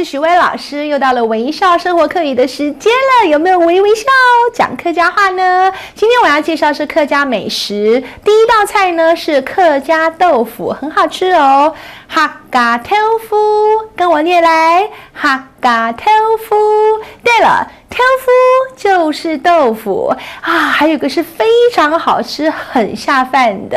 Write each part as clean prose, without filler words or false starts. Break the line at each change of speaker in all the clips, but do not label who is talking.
许薇老师，又到了微笑生活课语的时间了，有没有微笑讲客家话呢？今天我要介绍是客家美食，第一道菜呢是客家豆腐，很好吃哦。客家豆腐，跟我念来，客家豆腐。对了，豆腐就是豆腐啊，还有一个是非常好吃、很下饭的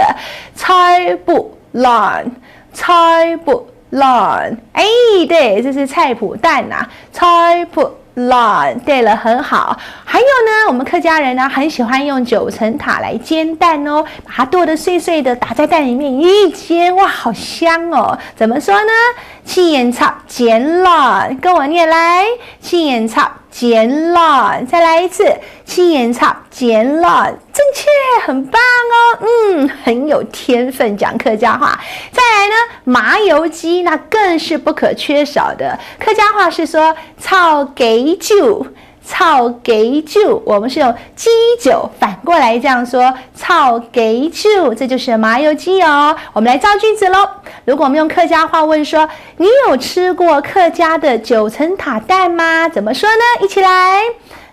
菜脯卵，菜脯卵，哎，对，这是菜脯蛋呐，菜脯卵。对了，很好。还有呢，我们客家人呢很喜欢用9层塔来煎蛋哦，把它剁得碎碎的，打在蛋里面一煎，哇，好香哦！怎么说呢？气眼炒煎卵，跟我念来，气眼炒煎卵，再来一次，气眼炒煎卵，正确，很棒哦，很有天分讲客家话。再来呢，麻油鸡那更是不可缺少的，客家话是说炒鸡酒。炒鸡酒，我们是用鸡酒反过来这样说，炒鸡酒，这就是麻油鸡哦。我们来造句子咯。如果我们用客家话问说，你有吃过客家的9层塔蛋吗？怎么说呢？一起来，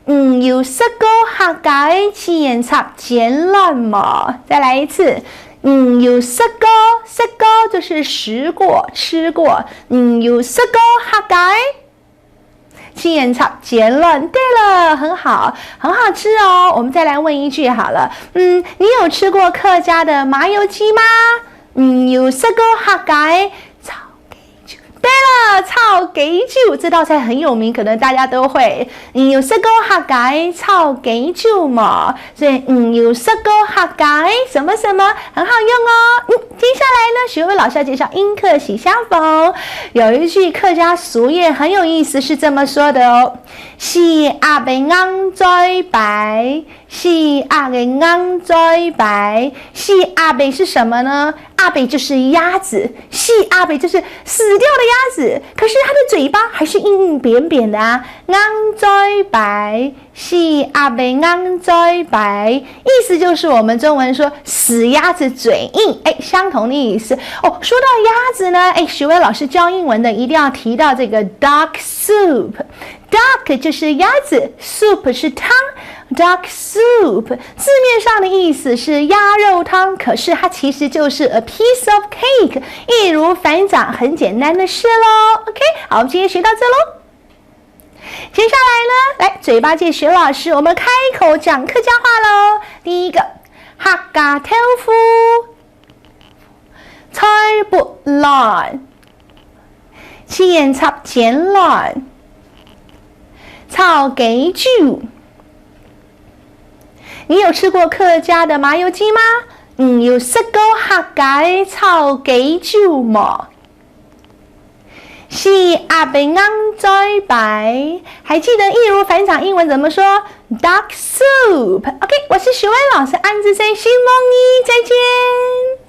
有吃过客家的气眼炒煎卵吗？再来一次。有吃过就是食过吃过，有吃过客家气眼炒煎卵，对了，很好，很好吃哦。我们再来问一句好了，你有吃过客家的麻油鸡吗？有吃过客家炒鸡酒？对了，炒鸡酒这道菜很有名，可能大家都会。有吃过客家炒鸡酒吗？所以有吃过客家什么什么，很好用哦。接下来呢，许薇老师要介绍迎客喜相逢。有一句客家俗谚很有意思，是这么说的哦：是阿伯昂在白，是阿伯昂在白。是阿伯是什么呢？阿伯就是鸭子，是阿伯就是死掉的鸭子，可是它的嘴巴还是硬硬扁扁的啊。昂在白，是阿伯昂在白，意思就是我们中文说死鸭子嘴硬，相同的意思哦。说到鸭子呢，许薇老师教英文的一定要提到这个 duck soup。duck 就是鸭子 ，soup 是汤 ，duck soup 字面上的意思是鸭肉汤，可是它其实就是 a piece of cake， 易如反掌，很简单的事咯。OK， 好，我们今天学到这咯。接下来呢，来嘴巴借学老师，我们开口讲客家话咯。第一个，客家豆腐，菜脯卵，气眼炒煎卵。炒鸡酒，你有吃过客家的麻油鸡吗？有吃过客家的炒鸡酒吗？是阿伯昂在白，还记得易如反掌英文怎么说 ？duck soup。OK， 我是许薇老师安之森，希望你再见。